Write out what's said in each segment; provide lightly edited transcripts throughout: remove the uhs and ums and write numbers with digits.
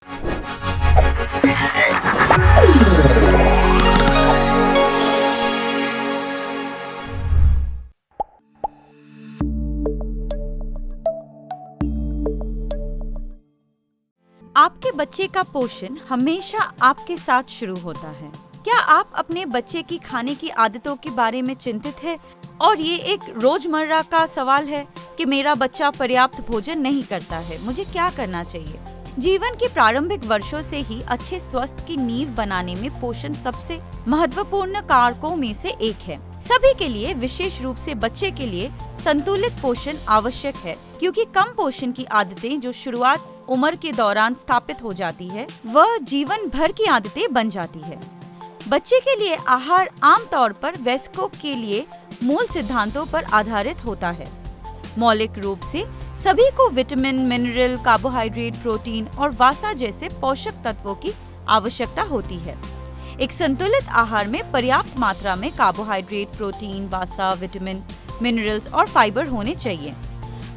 आपके बच्चे का पोषण हमेशा आपके साथ शुरू होता है। क्या आप अपने बच्चे की खाने की आदतों के बारे में चिंतित हैं? और ये एक रोजमर्रा का सवाल है कि मेरा बच्चा पर्याप्त भोजन नहीं करता है, मुझे क्या करना चाहिए? जीवन के प्रारंभिक वर्षों से ही अच्छे स्वास्थ्य की नींव बनाने में पोषण सबसे महत्वपूर्ण कारकों में से एक है। सभी के लिए, विशेष रूप से बच्चे के लिए संतुलित पोषण आवश्यक है, क्योंकि कम पोषण की आदतें जो शुरुआत उम्र के दौरान स्थापित हो जाती है, वह जीवन भर की आदतें बन जाती है। बच्चे के लिए आहार आमतौर पर वयस्कों के लिए मूल सिद्धांतों पर आधारित होता है। मौलिक रूप से सभी को विटामिन, मिनरल, कार्बोहाइड्रेट, प्रोटीन और वसा जैसे पोषक तत्वों की आवश्यकता होती है। एक संतुलित आहार में पर्याप्त मात्रा में कार्बोहाइड्रेट, प्रोटीन, वसा, विटामिन, मिनरल्स और फाइबर होने चाहिए।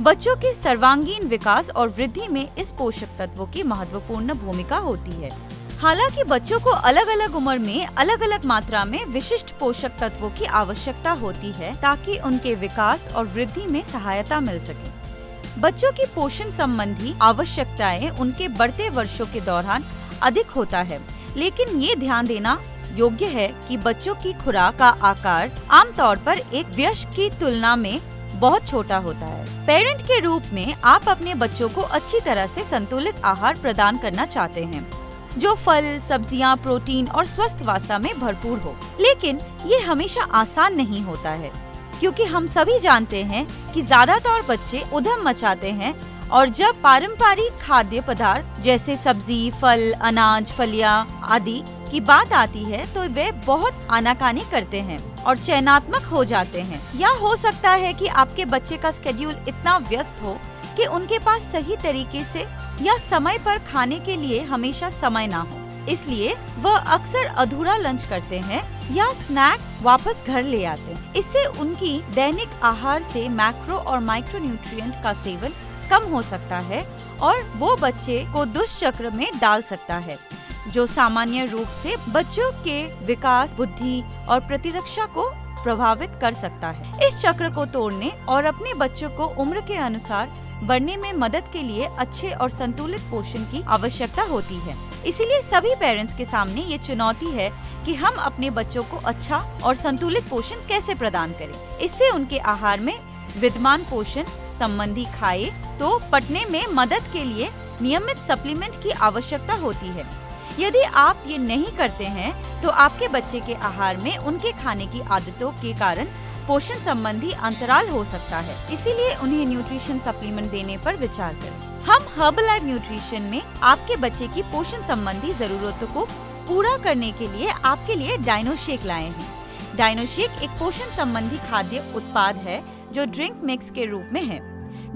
बच्चों के सर्वांगीण विकास और वृद्धि में इस पोषक तत्वों की महत्वपूर्ण भूमिका होती है। हालांकि बच्चों को अलग अलग उम्र में अलग अलग मात्रा में विशिष्ट पोषक तत्वों की आवश्यकता होती है, ताकि उनके विकास और वृद्धि में सहायता मिल सके। बच्चों की पोषण संबंधी आवश्यकताएं उनके बढ़ते वर्षों के दौरान अधिक होता है, लेकिन ये ध्यान देना योग्य है कि बच्चों की खुराक का आकार आमतौर पर एक वयस्क की तुलना में बहुत छोटा होता है। पेरेंट के रूप में आप अपने बच्चों को अच्छी तरह से संतुलित आहार प्रदान करना चाहते हैं, जो फल, सब्जियां, प्रोटीन और स्वस्थ वसा में भरपूर हो। लेकिन ये हमेशा आसान नहीं होता है, क्योंकि हम सभी जानते हैं कि ज्यादातर बच्चे उधम मचाते हैं, और जब पारंपरिक खाद्य पदार्थ जैसे सब्जी, फल, अनाज, फलियां आदि की बात आती है, तो वे बहुत आनाकानी करते हैं और चयनात्मक हो जाते हैं। या हो सकता है कि आपके बच्चे का स्केड्यूल इतना व्यस्त हो कि उनके पास सही तरीके से या समय पर खाने के लिए हमेशा समय ना हो, इसलिए वह अक्सर अधूरा लंच करते हैं या स्नैक वापस घर ले आते हैं। इससे उनकी दैनिक आहार से मैक्रो और माइक्रो न्यूट्रिएंट का सेवन कम हो सकता है और वो बच्चे को दुष्चक्र में डाल सकता है, जो सामान्य रूप से बच्चों के विकास, बुद्धि और प्रतिरक्षा को प्रभावित कर सकता है। इस चक्र को तोड़ने और अपने बच्चों को उम्र के अनुसार बढ़ने में मदद के लिए अच्छे और संतुलित पोषण की आवश्यकता होती है। इसीलिए सभी पेरेंट्स के सामने ये चुनौती है कि हम अपने बच्चों को अच्छा और संतुलित पोषण कैसे प्रदान करें। इससे उनके आहार में विद्यमान पोषण संबंधी खाए तो पचने में मदद के लिए नियमित सप्लीमेंट की आवश्यकता होती है। यदि आप ये नहीं करते हैं तो आपके बच्चे के आहार में उनके खाने की आदतों के कारण पोषण संबंधी अंतराल हो सकता है। इसीलिए उन्हें न्यूट्रिशन सप्लीमेंट देने पर विचार करें। हम हर्बलाइफ न्यूट्रिशन में आपके बच्चे की पोषण संबंधी जरूरतों को पूरा करने के लिए आपके लिए डायनोशेक लाए हैं। डायनोशेक एक पोषण संबंधी खाद्य उत्पाद है जो ड्रिंक मिक्स के रूप में है।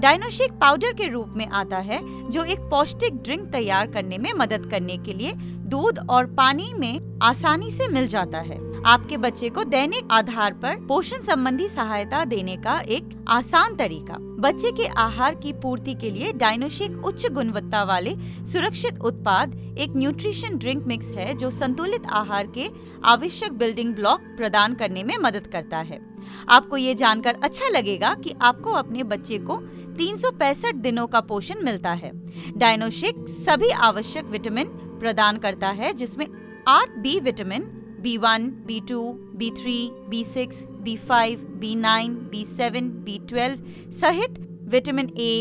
डायनोशेक पाउडर के रूप में आता है, जो एक पौष्टिक ड्रिंक तैयार करने में मदद करने के लिए दूध और पानी में आसानी से मिल जाता है। आपके बच्चे को दैनिक आधार पर पोषण संबंधी सहायता देने का एक आसान तरीका। बच्चे के आहार की पूर्ति के लिए डायनोशेक उच्च गुणवत्ता वाले सुरक्षित उत्पाद एक न्यूट्रिशन ड्रिंक मिक्स है, जो संतुलित आहार के आवश्यक बिल्डिंग ब्लॉक प्रदान करने में मदद करता है। आपको ये जानकर अच्छा लगेगा कि आपको अपने बच्चे को 365 दिनों का पोषण मिलता है। डायनोशेक सभी आवश्यक विटामिन प्रदान करता है, जिसमें 8 B vitamin, B1, B2, B3, B6, B5, B9, B7, B12 सहित vitamin A,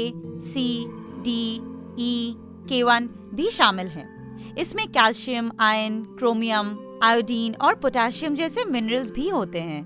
C, D, E, K1 भी शामिल हैं। इसमें कैल्शियम, आयरन, क्रोमियम, आयोडीन और पोटेशियम जैसे मिनरल्स भी होते हैं।